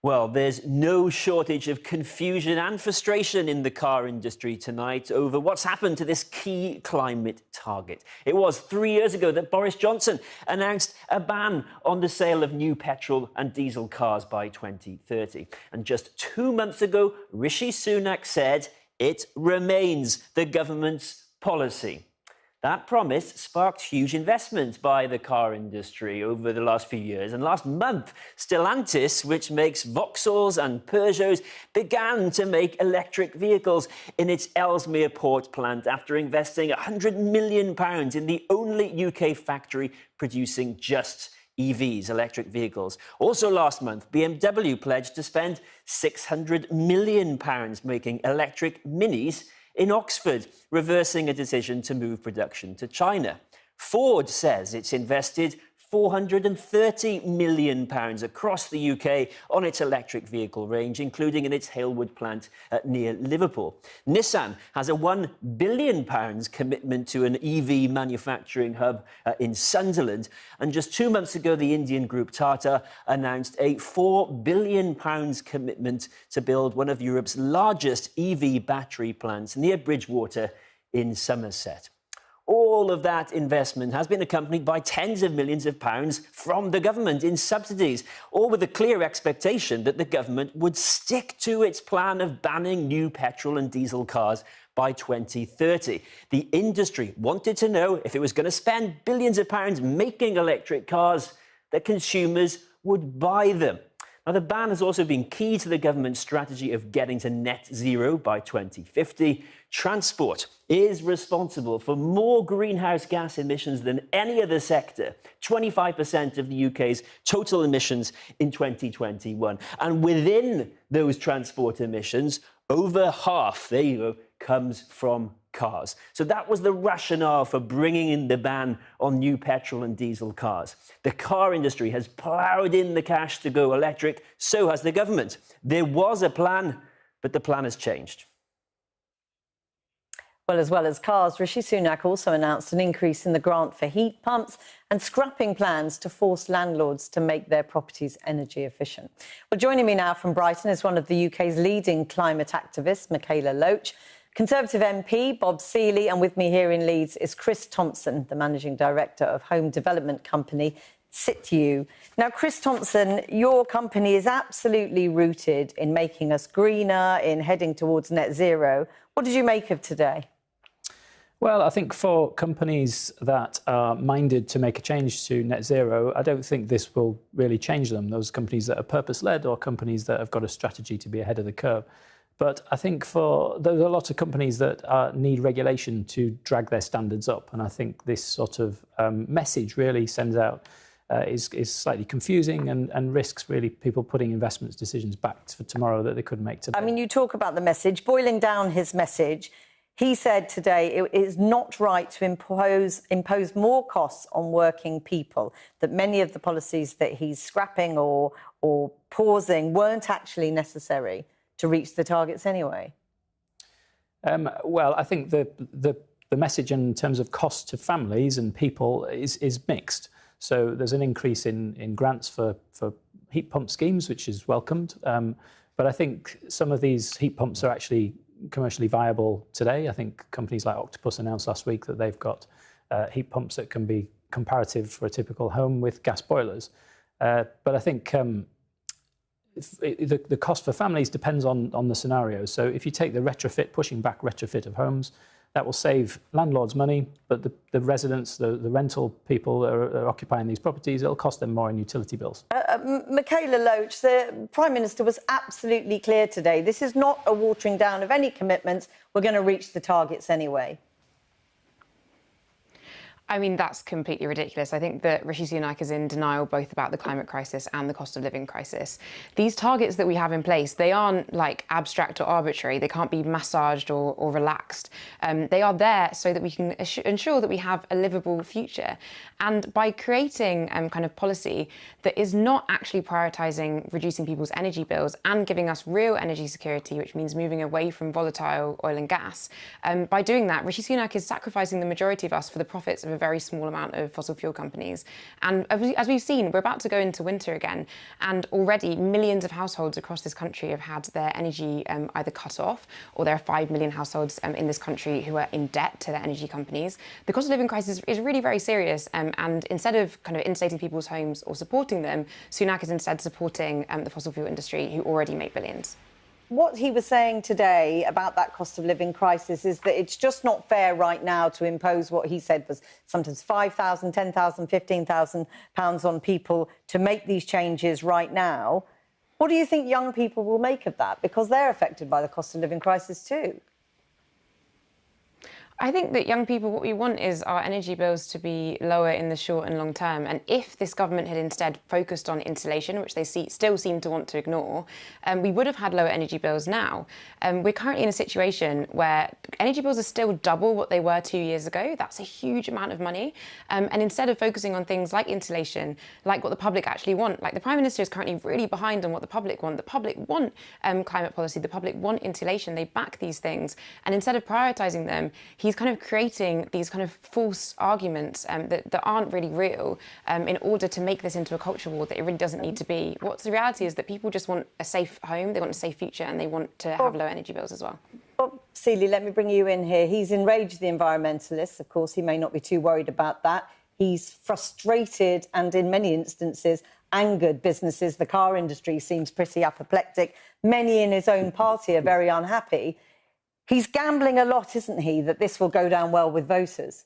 Well, there's no shortage of confusion and frustration in the car industry tonight over what's happened to this key climate target. It was 3 years ago that Boris Johnson announced a ban on the sale of new petrol and diesel cars by 2030. And just 2 months ago, Rishi Sunak said it remains the government's policy. That promise sparked huge investment by the car industry over the last few years. And last month, Stellantis, which makes Vauxhalls and Peugeots, began to make electric vehicles in its Ellesmere Port plant after investing £100 million in the only UK factory producing just EVs, electric vehicles. Also last month, BMW pledged to spend £600 million making electric Minis in Oxford, reversing a decision to move production to China. Ford says it's invested £430 million across the UK on its electric vehicle range, including in its Halewood plant near Liverpool. Nissan has a £1 billion commitment to an EV manufacturing hub in Sunderland. And just 2 months ago, the Indian group Tata announced a £4 billion commitment to build one of Europe's largest EV battery plants near Bridgewater in Somerset. All of that investment has been accompanied by tens of millions of pounds from the government in subsidies, all with a clear expectation that the government would stick to its plan of banning new petrol and diesel cars by 2030. The industry wanted to know if it was going to spend billions of pounds making electric cars, that consumers would buy them. Now, the ban has also been key to the government's strategy of getting to net zero by 2050. Transport is responsible for more greenhouse gas emissions than any other sector, 25% of the UK's total emissions in 2021. And within those transport emissions, over half, there you go, comes from cars. So that was the rationale for bringing in the ban on new petrol and diesel cars. The car industry has ploughed in the cash to go electric, so has the government. There was a plan, but the plan has changed. Well as cars, Rishi Sunak also announced an increase in the grant for heat pumps and scrapping plans to force landlords to make their properties energy efficient. Well, joining me now from Brighton is one of the UK's leading climate activists, Michaela Loach, Conservative MP Bob Seely, and with me here in Leeds is Chris Thompson, the Managing Director of home development company Situ. Now, Chris Thompson, your company is absolutely rooted in making us greener, in heading towards net zero. What did you make of today? Well, I think for companies that are minded to make a change to net zero, I don't think this will really change them. Those companies that are purpose-led or companies that have got a strategy to be ahead of the curve. But I think there's a lot of companies that need regulation to drag their standards up. And I think this sort of message really sends out is slightly confusing and risks really people putting investment decisions back for tomorrow that they couldn't make today. I mean, you talk about the message, boiling down his message. He said today it is not right to impose more costs on working people, that many of the policies that he's scrapping or pausing weren't actually necessary to reach the targets anyway. Well, I think the message in terms of cost to families and people is mixed. So there's an increase in grants for heat pump schemes, which is welcomed. But I think some of these heat pumps are actually commercially viable today. I think companies like Octopus announced last week that they've got heat pumps that can be comparative for a typical home with gas boilers. But I think the cost for families depends on the scenario. So if you take the retrofit, pushing back retrofit of homes, that will save landlords money, but the residents, the rental people that are occupying these properties, it'll cost them more in utility bills. Michaela Loach, the Prime Minister was absolutely clear today. This is not a watering down of any commitments. We're going to reach the targets anyway. I mean, that's completely ridiculous. I think that Rishi Sunak is in denial both about the climate crisis and the cost of living crisis. These targets that we have in place, they aren't like abstract or arbitrary. They can't be massaged or relaxed. They are there so that we can ensure that we have a livable future. And by creating kind of policy that is not actually prioritising reducing people's energy bills and giving us real energy security, which means moving away from volatile oil and gas, by doing that, Rishi Sunak is sacrificing the majority of us for the profits of a a very small amount of fossil fuel companies. And as we've seen, we're about to go into winter again, and already millions of households across this country have had their energy either cut off, or there are 5 million households in this country who are in debt to their energy companies. The cost of living crisis is really very serious, and instead of kind of insulating people's homes or supporting them, Sunak is instead supporting the fossil fuel industry, who already make billions. What he was saying today about that cost of living crisis is that it's just not fair right now to impose what he said was sometimes £5,000, £10,000, £15,000 on people to make these changes right now. What do you think young people will make of that? Because they're affected by the cost of living crisis too. I think that young people, what we want is our energy bills to be lower in the short and long term. And if this government had instead focused on insulation, which they still seem to want to ignore, we would have had lower energy bills now. We're currently in a situation where energy bills are still double what they were 2 years ago. That's a huge amount of money. And instead of focusing on things like insulation, like what the public actually want, like the Prime Minister is currently really behind on what the public want. The public want climate policy. The public want insulation. They back these things. And instead of prioritising them, he's kind of creating these kind of false arguments that aren't really real in order to make this into a culture war that it really doesn't need to be. What's the reality is that people just want a safe home, they want a safe future, and they want to have low energy bills as well. Bob Seeley, let me bring you in here. He's enraged the environmentalists. Of course, he may not be too worried about that. He's frustrated and, in many instances, angered businesses. The car industry seems pretty apoplectic. Many in his own party are very unhappy. He's gambling a lot, isn't he, that this will go down well with voters?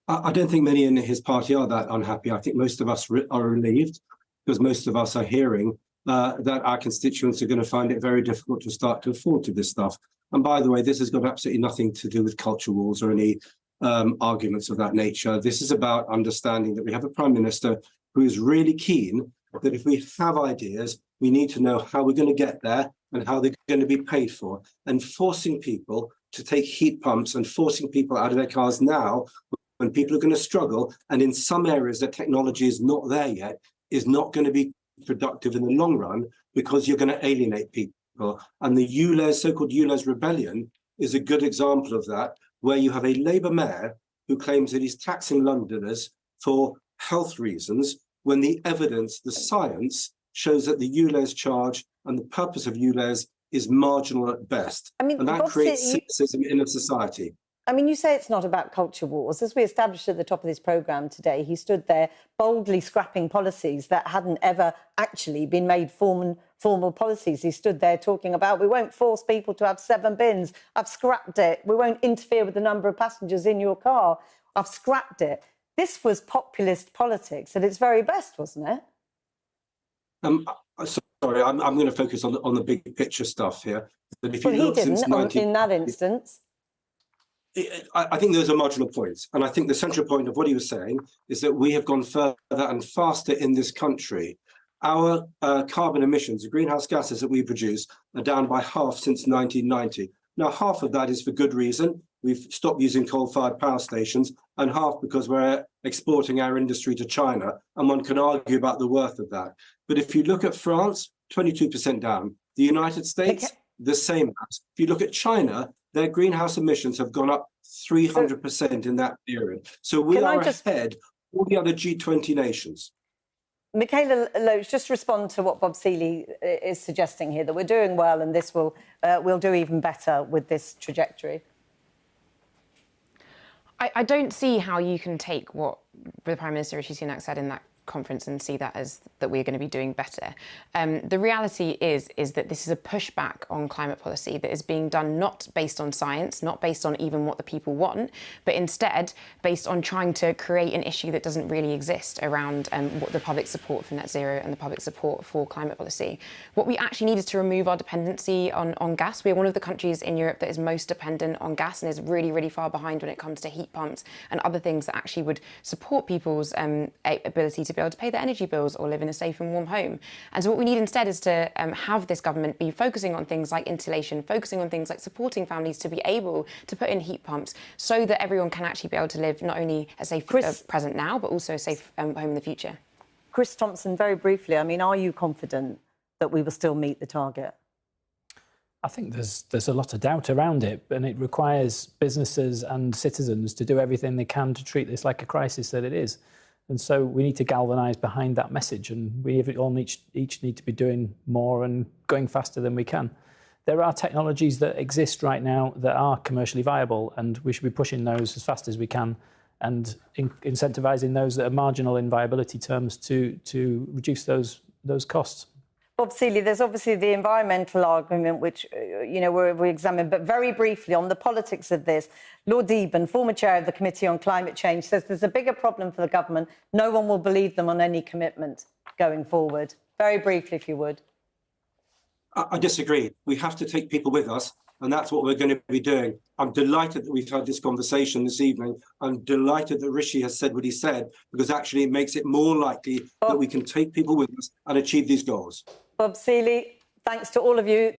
I don't think many in his party are that unhappy. I think most of us are relieved, because most of us are hearing that our constituents are going to find it very difficult to start to afford to this stuff. And by the way, this has got absolutely nothing to do with culture wars or any arguments of that nature. This is about understanding that we have a Prime Minister who is really keen that if we have ideas, we need to know how we're going to get there and how they're going to be paid for. And forcing people to take heat pumps and forcing people out of their cars now, when people are going to struggle, and in some areas that technology is not there yet, is not going to be productive in the long run, because you're going to alienate people. And the ULEZ, so-called ULEZ rebellion, is a good example of that, where you have a Labour mayor who claims that he's taxing Londoners for health reasons, when the evidence, the science, shows that the ULEZ charge and the purpose of ULEZ is marginal at best. I mean, and that creates cynicism in a society. I mean, you say it's not about culture wars. As we established at the top of this programme today, he stood there boldly scrapping policies that hadn't ever actually been made formal policies. He stood there talking about, we won't force people to have 7 bins. I've scrapped it. We won't interfere with the number of passengers in your car. I've scrapped it. This was populist politics at its very best, wasn't it? Sorry, I'm going to focus on the big picture stuff here. That if well, you he look didn't since in that instance. I think those are marginal points. And I think the central point of what he was saying is that we have gone further and faster in this country. Our carbon emissions, the greenhouse gases that we produce, are down by half since 1990. Now, half of that is for good reason. We've stopped using coal-fired power stations, and half because we're exporting our industry to China, and one can argue about the worth of that. But if you look at France, 22% down. The United States, the same. If you look at China, their greenhouse emissions have gone up 300% in that period. So we are ahead of all the other G20 nations. Michaela Loach, just respond to what Bob Seeley is suggesting here, that we're doing well and this will we'll do even better with this trajectory. I don't see how you can take what the Prime Minister Rishi Sunak said in that conference and see that as that we're going to be doing better. The reality is that this is a pushback on climate policy that is being done not based on science, not based on even what the people want, but instead based on trying to create an issue that doesn't really exist around what the public support for net zero and the public support for climate policy. What we actually need is to remove our dependency on gas. We're one of the countries in Europe that is most dependent on gas and is really, really far behind when it comes to heat pumps and other things that actually would support people's ability to be able to pay their energy bills or live in a safe and warm home. And so what we need instead is to have this government be focusing on things like insulation, focusing on things like supporting families to be able to put in heat pumps so that everyone can actually be able to live not only a safe present now, but also a safe home in the future. Chris Thompson, very briefly, I mean, are you confident that we will still meet the target? I think there's a lot of doubt around it, and it requires businesses and citizens to do everything they can to treat this like a crisis that it is. And so we need to galvanise behind that message, and we all each need to be doing more and going faster than we can. There are technologies that exist right now that are commercially viable, and we should be pushing those as fast as we can and incentivising those that are marginal in viability terms to reduce those costs. Bob Seely, there's obviously the environmental argument, which, we examine, but very briefly on the politics of this, Lord Deben, former chair of the Committee on Climate Change, says there's a bigger problem for the government. No one will believe them on any commitment going forward. Very briefly, if you would. I disagree. We have to take people with us, and that's what we're going to be doing. I'm delighted that we've had this conversation this evening. I'm delighted that Rishi has said what he said, because actually it makes it more likely that we can take people with us and achieve these goals. Bob Seely, thanks to all of you.